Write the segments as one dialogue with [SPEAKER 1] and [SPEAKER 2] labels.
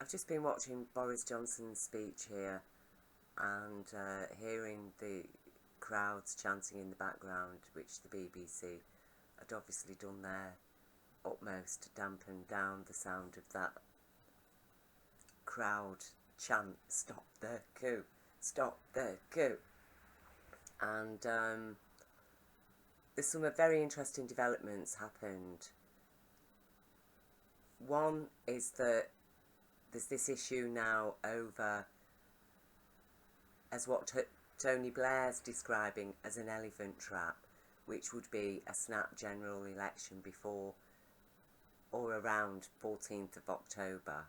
[SPEAKER 1] I've just been watching Boris Johnson's speech here and hearing the crowds chanting in the background, which the BBC had obviously done their utmost to dampen down the sound of that crowd chant, "Stop the coup, stop the coup." And there's some very interesting developments happened. One is that there's this issue now over, as what Tony Blair's describing as an elephant trap, which would be a snap general election before or around 14th of October.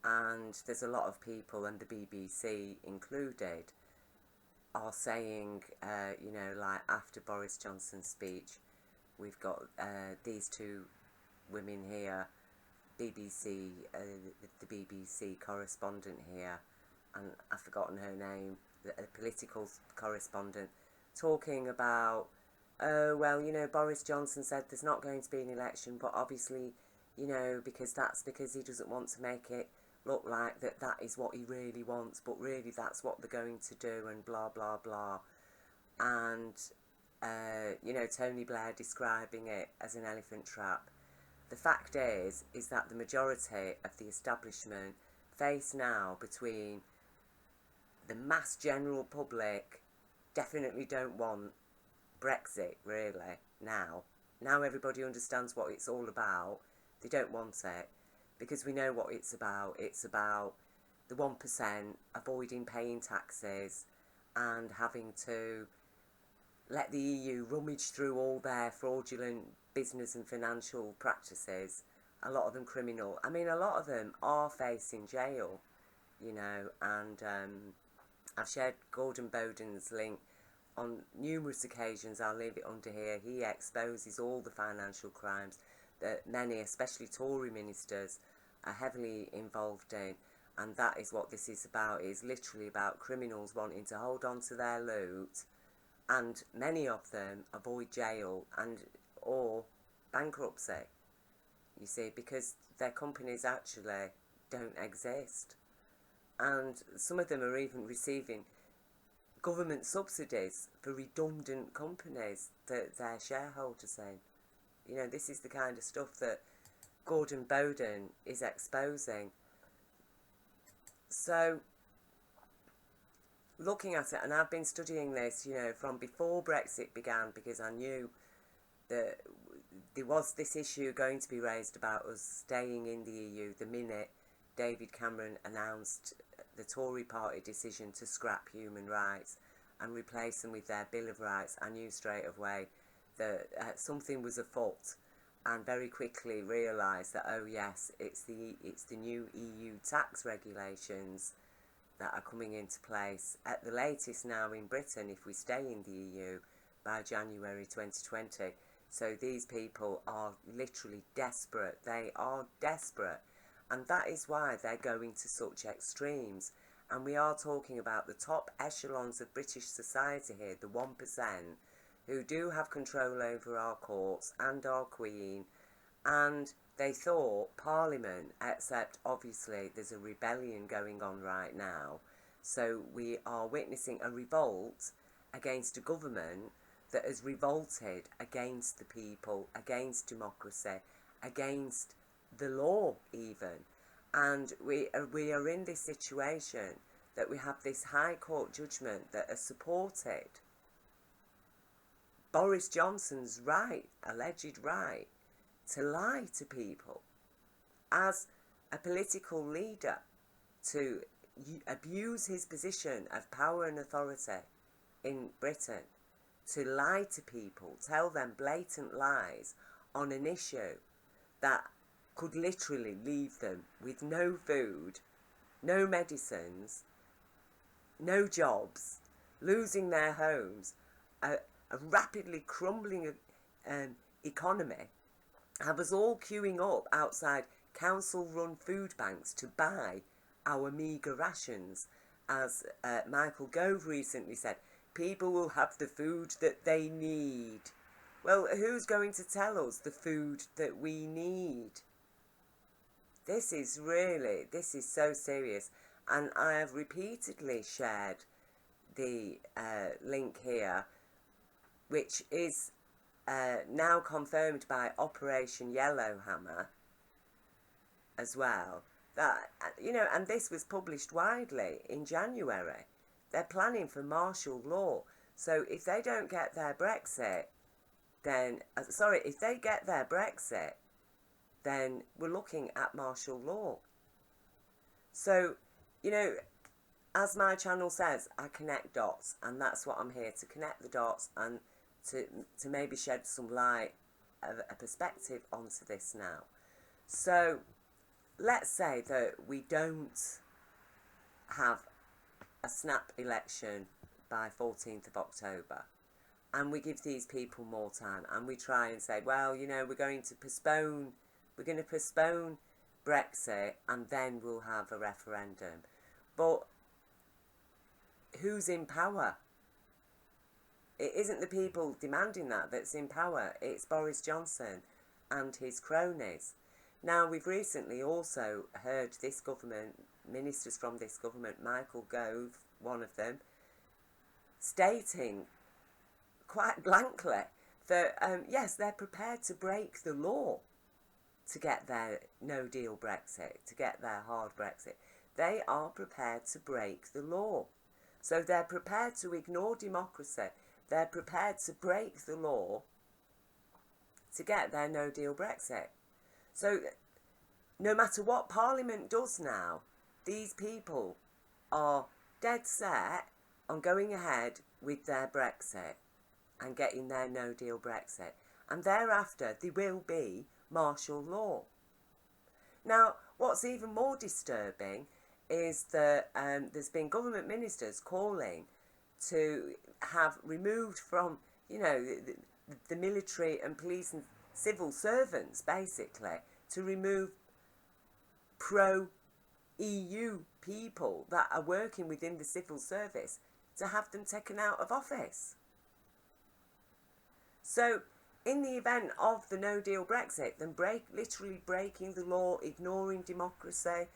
[SPEAKER 1] And there's a lot of people, and the BBC included, are saying, like after Boris Johnson's speech, we've got these two women here, BBC, the BBC correspondent here, and I've forgotten her name, a political correspondent, talking about, oh, well, Boris Johnson said there's not going to be an election, but obviously, because he doesn't want to make it look like that is what he really wants, but really that's what they're going to do, and blah, blah, blah. And, Tony Blair describing it as an elephant trap. The fact is that the majority of the establishment face now between the mass general public definitely don't want Brexit, really, now. Now everybody understands what it's all about. They don't want it, because we know what it's about. It's about the 1% avoiding paying taxes and having to let the EU rummage through all their fraudulent business and financial practices, a lot of them criminal. I mean, a lot of them are facing jail, and I've shared Gordon Bowden's link on numerous occasions. I'll leave it under here. He exposes all the financial crimes that many, especially Tory ministers, are heavily involved in, and that is what this is about. It is literally about criminals wanting to hold on to their loot, and many of them avoid jail or bankruptcy, you see, because their companies actually don't exist. And some of them are even receiving government subsidies for redundant companies that their shareholders in. This is the kind of stuff that Gordon Bowden is exposing. So, looking at it, and I've been studying this, from before Brexit began, because I knew that there was this issue going to be raised about us staying in the EU the minute David Cameron announced the Tory party decision to scrap human rights and replace them with their Bill of Rights. I knew straight away that something was afoot, and very quickly realised that, oh yes, it's the new EU tax regulations that are coming into place at the latest now in Britain, if we stay in the EU by January 2020. So these people are literally desperate. They are desperate. And that is why they're going to such extremes. And we are talking about the top echelons of British society here, the 1%, who do have control over our courts and our Queen. And they thought Parliament, except obviously there's a rebellion going on right now. So we are witnessing a revolt against a government that has revolted against the people, against democracy, against the law even. And we are in this situation that we have this High Court judgment that has supported Boris Johnson's alleged right, to lie to people as a political leader, to abuse his position of power and authority in Britain, to lie to people, tell them blatant lies on an issue that could literally leave them with no food, no medicines, no jobs, losing their homes, a rapidly crumbling economy, have us all queuing up outside council-run food banks to buy our meagre rations. As Michael Gove recently said, people will have the food that they need. Well, who's going to tell us the food that we need? this is so serious. And I have repeatedly shared the link here, which is now confirmed by Operation Yellowhammer as well. That, and this was published widely in January. They're planning for martial law. So if they don't get their Brexit, then, if they get their Brexit, then we're looking at martial law. So, as my channel says, I connect dots, and that's what I'm here, to connect the dots and to maybe shed some light, a perspective onto this now. So, let's say that we don't have a snap election by 14th of October, and we give these people more time, and we try and say, well, we're going to postpone Brexit, and then we'll have a referendum. But who's in power? It isn't the people demanding that's in power. It's Boris Johnson and his cronies. Now, we've recently also heard this government, ministers from this government, Michael Gove, one of them, stating quite blankly that, yes, they're prepared to break the law to get their no-deal Brexit, to get their hard Brexit. They are prepared to break the law. So they're prepared to ignore democracy. They're prepared to break the law to get their no-deal Brexit. So no matter what Parliament does now, these people are dead set on going ahead with their Brexit and getting their no-deal Brexit. And thereafter, there will be martial law. Now, what's even more disturbing is that there's been government ministers calling to have removed from, the military and police and civil servants, basically, to remove pro-EU people that are working within the civil service, to have them taken out of office. So, in the event of the no-deal Brexit, then literally breaking the law, ignoring democracy,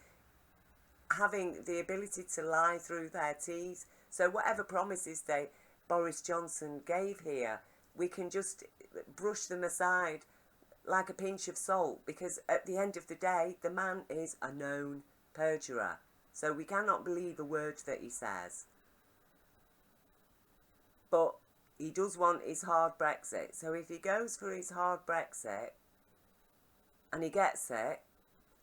[SPEAKER 1] having the ability to lie through their teeth. So whatever promises Boris Johnson gave here, we can just brush them aside like a pinch of salt, because at the end of the day, the man is a known perjurer. So we cannot believe a word that he says. But he does want his hard Brexit. So if he goes for his hard Brexit and he gets it,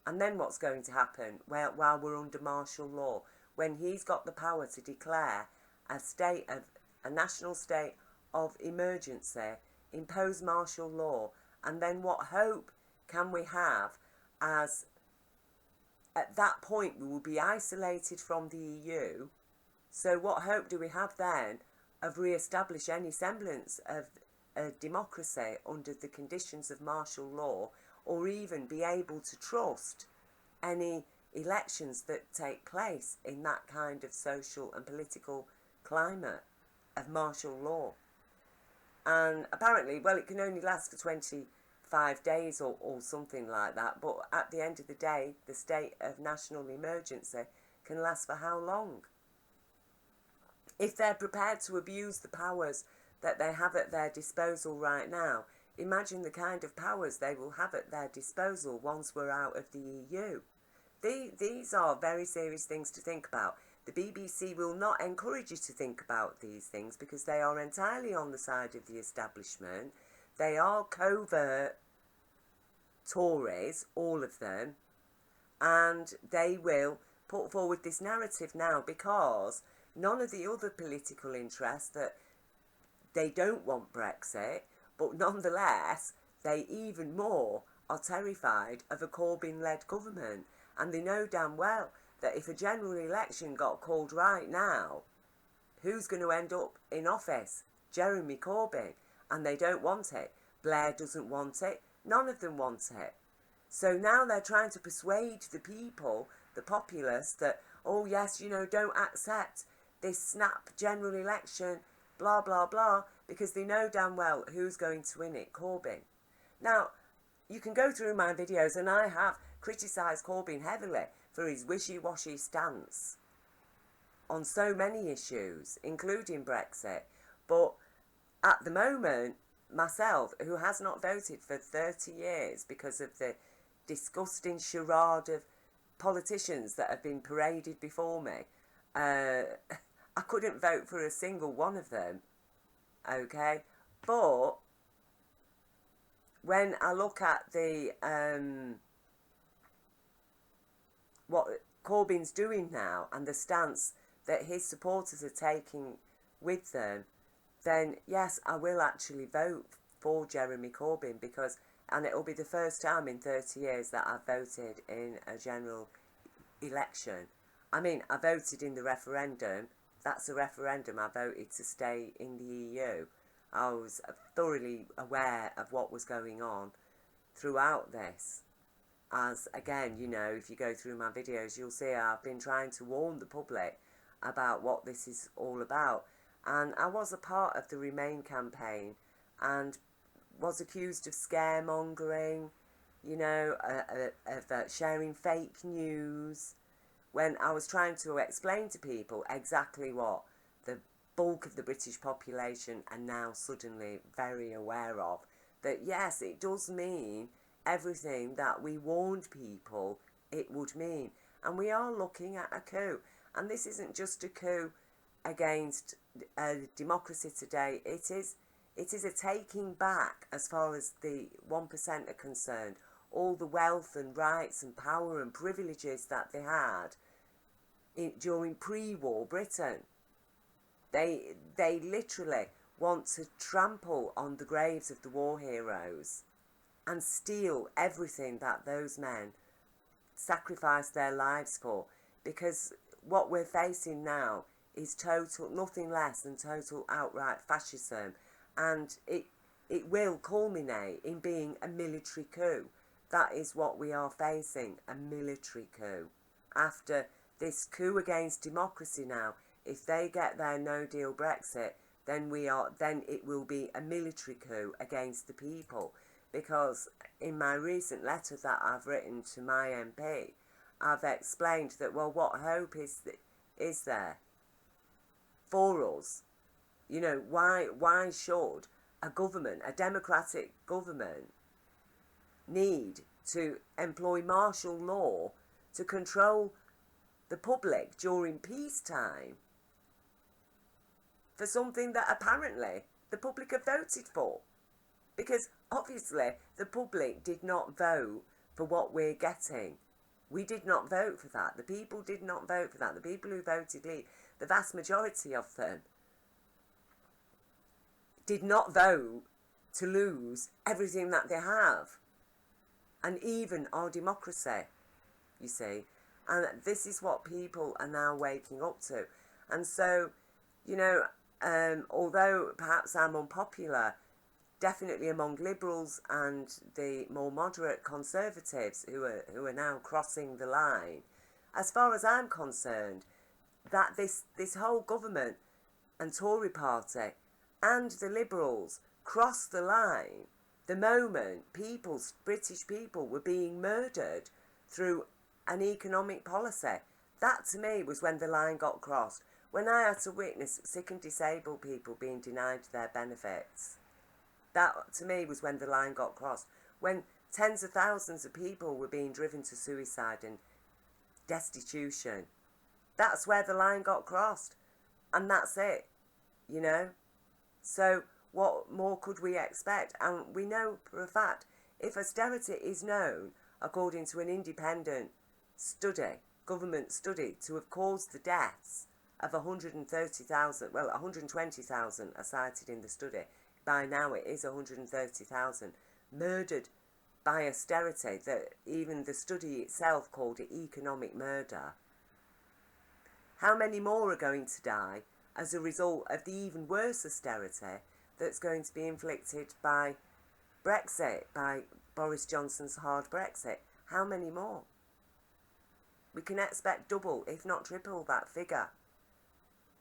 [SPEAKER 1] and then what's going to happen while we're under martial law, when he's got the power to declare a national state of emergency, impose martial law, and then what hope can we have, as at that point we will be isolated from the EU? So what hope do we have then of re-establish any semblance of a democracy under the conditions of martial law, or even be able to trust any elections that take place in that kind of social and political climate of martial law? And apparently, well, it can only last for 25 days or something like that, but at the end of the day, the state of national emergency can last for how long? If they're prepared to abuse the powers that they have at their disposal right now, imagine the kind of powers they will have at their disposal once we're out of the EU. These are very serious things to think about. The BBC will not encourage you to think about these things because they are entirely on the side of the establishment. They are covert Tories, all of them, and they will put forward this narrative now because none of the other political interests, that they don't want Brexit, but nonetheless, they even more are terrified of a Corbyn-led government. And they know damn well that if a general election got called right now, who's going to end up in office? Jeremy Corbyn. And they don't want it. Blair doesn't want it. None of them want it. So now they're trying to persuade the people, the populace, that, oh yes, don't accept this snap general election, blah, blah, blah, because they know damn well who's going to win it, Corbyn. Now, you can go through my videos, and I have criticised Corbyn heavily for his wishy-washy stance on so many issues, including Brexit. But at the moment, myself, who has not voted for 30 years because of the disgusting charade of politicians that have been paraded before me, I couldn't vote for a single one of them, okay? But when I look at the what Corbyn's doing now and the stance that his supporters are taking with them, then yes, I will actually vote for Jeremy Corbyn, because, and it'll be the first time in 30 years that I've voted in a general election. I mean, I voted in the referendum. That's a referendum. I voted to stay in the EU. I was thoroughly aware of what was going on throughout this. As, again, you know, if you go through my videos, you'll see I've been trying to warn the public about what this is all about. And I was a part of the Remain campaign and was accused of scaremongering, you know, of sharing fake news, when I was trying to explain to people exactly what the bulk of the British population are now suddenly very aware of. That yes, it does mean everything that we warned people it would mean. And we are looking at a coup. And this isn't just a coup against democracy today. It is a taking back, as far as the 1% are concerned, all the wealth and rights and power and privileges that they had during pre-war Britain. They literally want to trample on the graves of the war heroes and steal everything that those men sacrificed their lives for, because what we're facing now is total, nothing less than total outright fascism, and it will culminate in being a military coup. That is what we are facing, a military coup. After this coup against democracy now, if they get their no-deal Brexit, then it will be a military coup against the people. Because in my recent letter that I've written to my MP, I've explained that, well, what hope is there for us? You know, why should a government, a democratic government, need to employ martial law to control the public during peacetime for something that apparently the public have voted for? Because obviously the public did not vote for what we're getting. We did not vote for that. The people did not vote for that. The people who voted Leave, the vast majority of them, did not vote to lose everything that they have. And even our democracy, you see. And this is what people are now waking up to. And so, you know, although perhaps I'm unpopular, definitely among Liberals and the more moderate Conservatives who are now crossing the line, as far as I'm concerned, that this whole government and Tory party and the Liberals crossed the line the moment British people were being murdered through an economic policy. That to me was when the line got crossed. When I had to witness sick and disabled people being denied their benefits, that to me was when the line got crossed. When tens of thousands of people were being driven to suicide and destitution, that's where the line got crossed. And that's it, you know. So what more could we expect? And we know for a fact, if austerity is known, according to an independent study, government study, to have caused the deaths of 130,000, well, 120,000 are cited in the study. By now it is 130,000 murdered by austerity, that even the study itself called it economic murder. How many more are going to die as a result of the even worse austerity that's going to be inflicted by Brexit, by Boris Johnson's hard Brexit? How many more? We can expect double, if not triple, that figure.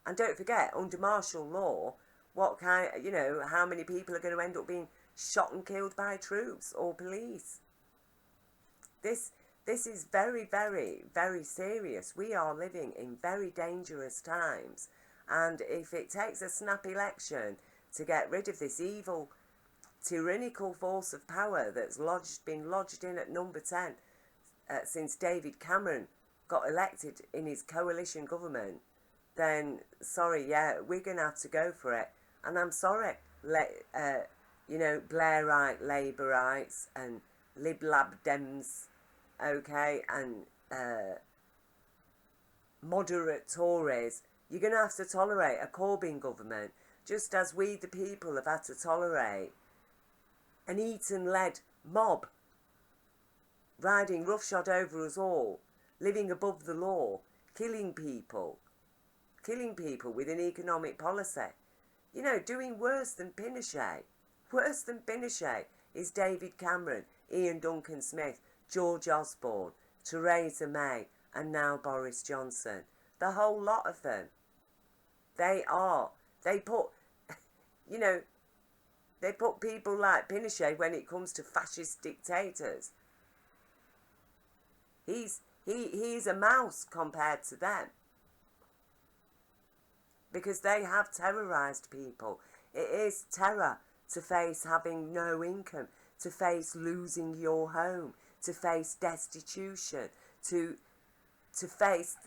[SPEAKER 1] And don't forget, under martial law, how many people are going to end up being shot and killed by troops or police? This This is very, very, very serious. We are living in very dangerous times. And if it takes a snap election to get rid of this evil, tyrannical force of power that's been lodged in at number 10 since David Cameron got elected in his coalition government, then sorry, yeah, we're going to have to go for it. And I'm sorry, Blairite Labourites and Lib Lab Dems, okay, and moderate Tories, you're going to have to tolerate a Corbyn government, just as we the people have had to tolerate an Eton-led mob riding roughshod over us all, living above the law, killing people with an economic policy. Doing worse than Pinochet. Worse than Pinochet is David Cameron, Ian Duncan Smith, George Osborne, Theresa May, and now Boris Johnson. The whole lot of them. They put people like Pinochet when it comes to fascist dictators. He's a mouse compared to them. Because they have terrorised people. It is terror to face having no income, to face losing your home, to face destitution, to face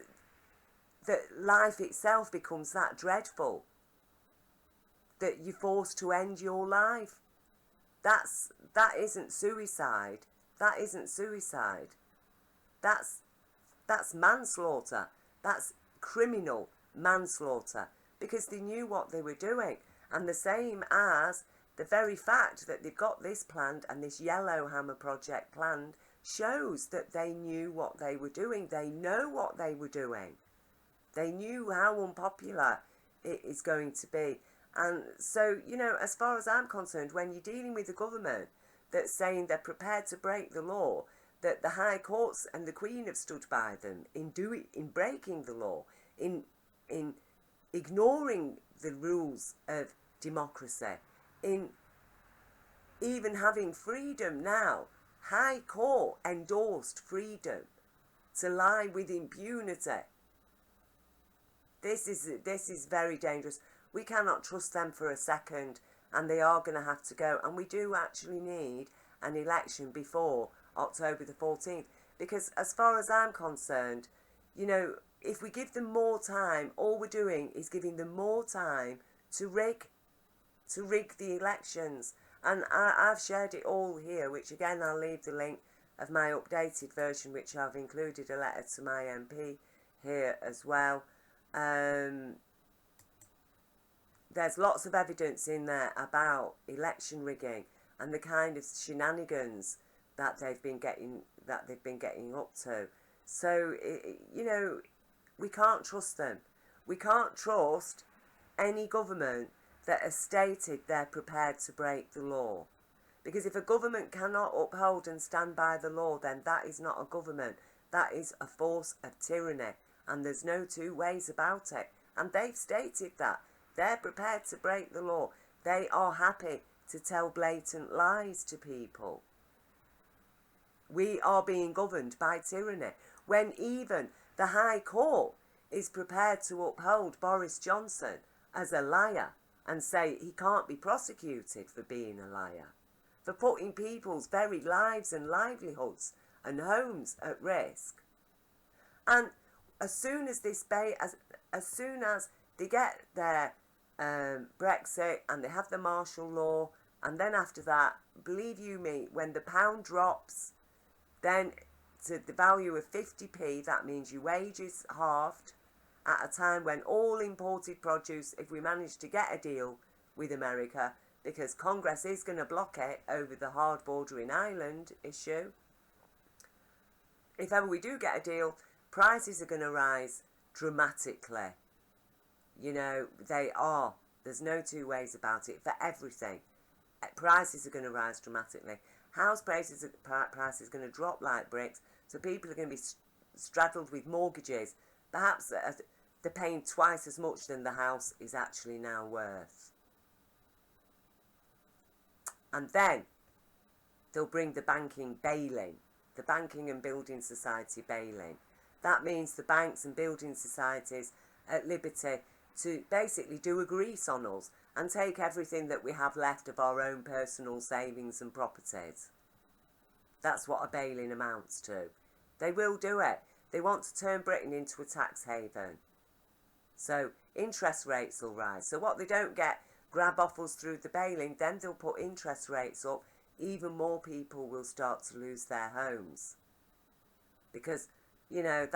[SPEAKER 1] that life itself becomes that dreadful that you're forced to end your life. That isn't suicide. That isn't suicide. That's manslaughter. That's criminal manslaughter, because they knew what they were doing. And the same as the very fact that they've got this planned and this Yellowhammer project planned shows that they knew what they were doing. They know what they were doing. They knew how unpopular it is going to be. And so, as far as I'm concerned, when you're dealing with a government that's saying they're prepared to break the law, that the High Courts and the Queen have stood by them in breaking the law, in ignoring the rules of democracy, in even having freedom now. High Court endorsed freedom to lie with impunity. This is very dangerous. We cannot trust them for a second, and they are going to have to go. And we do actually need an election before October the 14th, because as far as I'm concerned, if we give them more time, all we're doing is giving them more time to rig the elections. And I've shared it all here, which again I'll leave the link of my updated version, which I've included a letter to my MP here as well. There's lots of evidence in there about election rigging and the kind of shenanigans that they've been getting up to. So we can't trust them. We can't trust any government that has stated they're prepared to break the law. Because if a government cannot uphold and stand by the law, then that is not a government. That is a force of tyranny. And there's no two ways about it. And they've stated that. They're prepared to break the law. They are happy to tell blatant lies to people. We are being governed by tyranny. When even the High Court is prepared to uphold Boris Johnson as a liar and say he can't be prosecuted for being a liar, for putting people's very lives and livelihoods and homes at risk. And as soon as as soon as they get their Brexit and they have the martial law, and then after that, believe you me, when the pound drops, then to the value of 50p, that means your wages halved at a time when all imported produce, if we manage to get a deal with America, because Congress is going to block it over the hard bordering Ireland issue, if ever we do get a deal, prices are going to rise dramatically. They are. There's no two ways about it. For everything, prices are going to rise dramatically. House prices are going to drop like bricks, so people are going to be straddled with mortgages. Perhaps they're paying twice as much than the house is actually now worth. And then they'll bring the banking bail in. the Banking and Building Society bail-in. That means the banks and building societies at liberty to basically do a grease on us and take everything that we have left of our own personal savings and properties. That's what a bail-in amounts to. They will do it. They want to turn Britain into a tax haven. So interest rates will rise. So what they don't get, grab off us through the bail-in, then they'll put interest rates up. Even more people will start to lose their homes. Because, you know,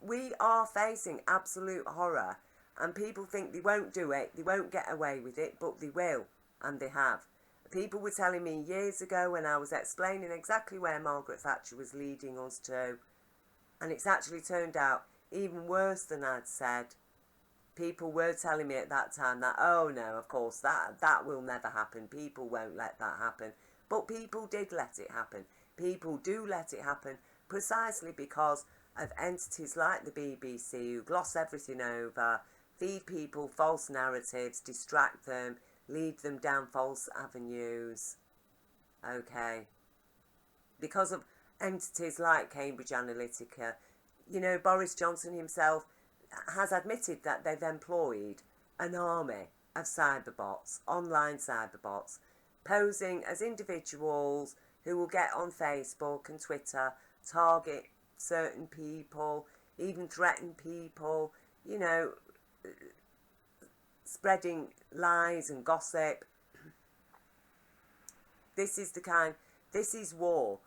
[SPEAKER 1] we are facing absolute horror. And people think they won't do it, they won't get away with it, but they will. And they have. People were telling me years ago when I was explaining exactly where Margaret Thatcher was leading us to, and it's actually turned out even worse than I'd said. People were telling me at that time that, oh no, of course, that will never happen. People won't let that happen. But people did let it happen. People do let it happen precisely because of entities like the BBC who gloss everything over, feed people false narratives, distract them, lead them down false avenues. Okay. Because of entities like Cambridge Analytica, you know, Boris Johnson himself has admitted that they've employed an army of cyberbots, online cyberbots, posing as individuals who will get on Facebook and Twitter, target certain people, even threaten people, you know, spreading lies and gossip. This is war.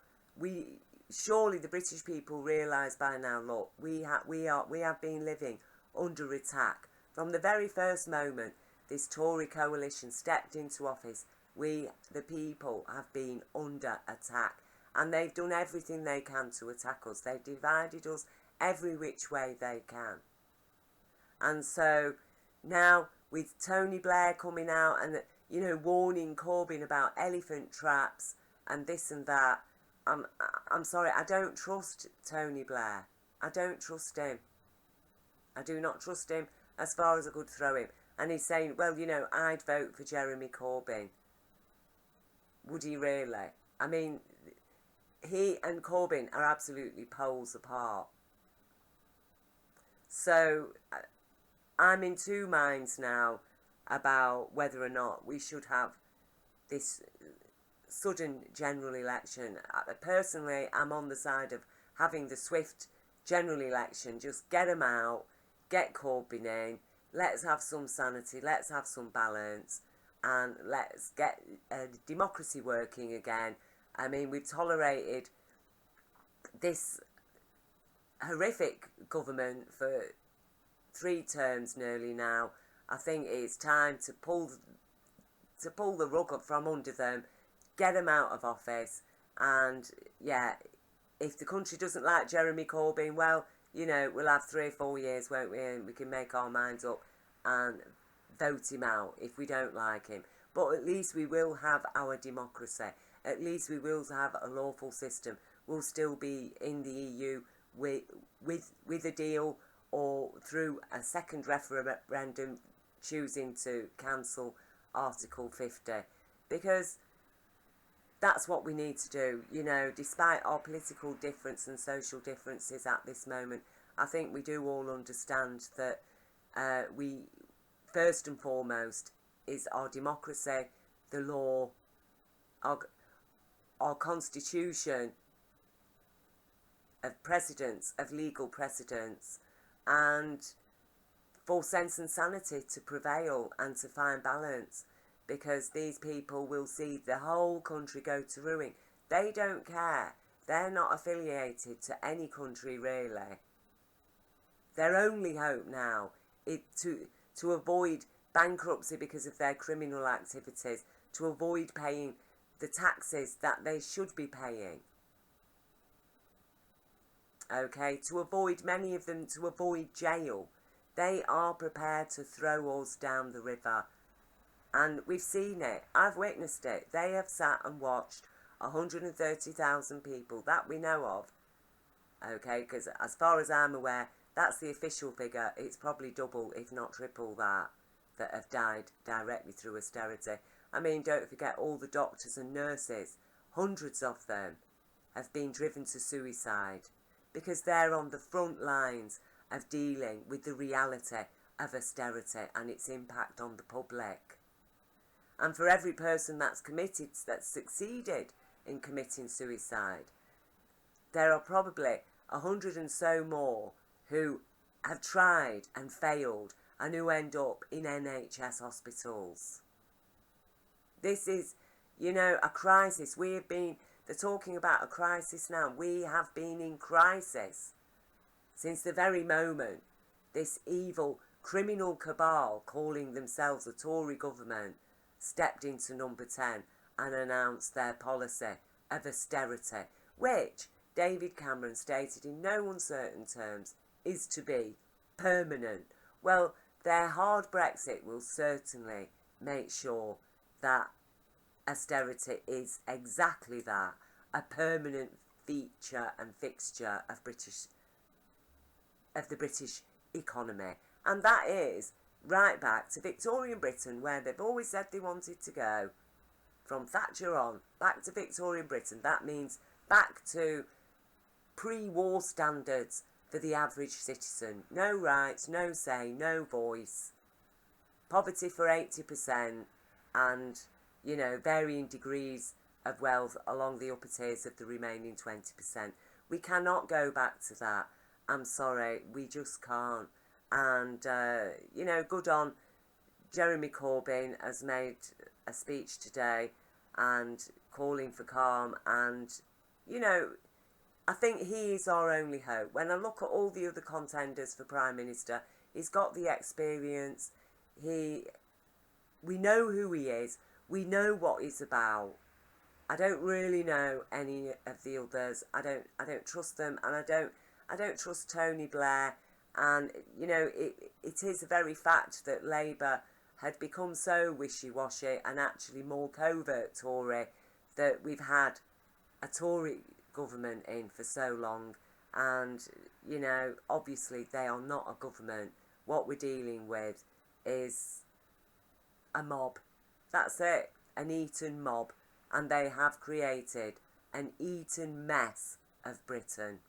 [SPEAKER 1] Surely the British people realise by now, look, we have been living under attack. From the very first moment this Tory coalition stepped into office, we, the people, have been under attack. And they've done everything they can to attack us. They've divided us every which way they can. And so now with Tony Blair coming out and, you know, warning Corbyn about elephant traps and this and that, I'm sorry, I don't trust Tony Blair. I don't trust him. I do not trust him as far as I could throw him. And he's saying, well, you know, I'd vote for Jeremy Corbyn. Would he really? I mean, he and Corbyn are absolutely poles apart. So I'm in two minds now about whether or not we should have this sudden general election. Personally, I'm on the side of having the swift general election. Just get them out, get Corbyn in, let's have some sanity, let's have some balance, and let's get democracy working again. I mean, we've tolerated this horrific government for 3 terms nearly now. I think it's time to pull the rug up from under them, get them out of office, and yeah, if the country doesn't like Jeremy Corbyn, well, you know, we'll have 3 or 4 years, won't we, and we can make our minds up and vote him out if we don't like him. But at least we will have our democracy. At least we will have a lawful system. We'll still be in the EU with a deal or through a second referendum choosing to cancel Article 50. Because that's what we need to do, you know, despite our political difference and social differences at this moment. I think we do all understand that we, first and foremost, is our democracy, the law, our constitution of precedents, of legal precedents, and for sense and sanity to prevail and to find balance. Because these people will see the whole country go to ruin. They don't care. They're not affiliated to any country, really. Their only hope now is to avoid bankruptcy because of their criminal activities, to avoid paying the taxes that they should be paying. Okay, to avoid, many of them, to avoid jail. They are prepared to throw us down the river. And we've seen it. I've witnessed it. They have sat and watched 130,000 people that we know of. Okay, because as far as I'm aware, that's the official figure. It's probably double, if not triple that have died directly through austerity. I mean, don't forget all the doctors and nurses, hundreds of them, have been driven to suicide because they're on the front lines of dealing with the reality of austerity and its impact on the public. And for every person that's succeeded in committing suicide, there are probably 100 and so more who have tried and failed and who end up in NHS hospitals. This is, a crisis. They're talking about a crisis now. We have been in crisis since the very moment this evil criminal cabal calling themselves the Tory government stepped into number 10 and announced their policy of austerity, which David Cameron stated in no uncertain terms is to be permanent. Well, their hard Brexit will certainly make sure that austerity is exactly that, a permanent feature and fixture of the British economy. And that is right back to Victorian Britain, where they've always said they wanted to go. From Thatcher on, back to Victorian Britain. That means back to pre-war standards for the average citizen. No rights, no say, no voice. Poverty for 80% and, varying degrees of wealth along the upper tiers of the remaining 20%. We cannot go back to that. I'm sorry, we just can't. And, good on Jeremy Corbyn has made a speech today and calling for calm. And, I think he is our only hope. When I look at all the other contenders for Prime Minister, he's got the experience. We know who he is. We know what he's about. I don't really know any of the others. I don't trust them, and I don't trust Tony Blair. And it is a very fact that Labour had become so wishy-washy and actually more covert Tory that we've had a Tory government in for so long, and obviously they are not a government. What we're dealing with is a mob. That's it, an Eton mob, and they have created an Eton mess of Britain.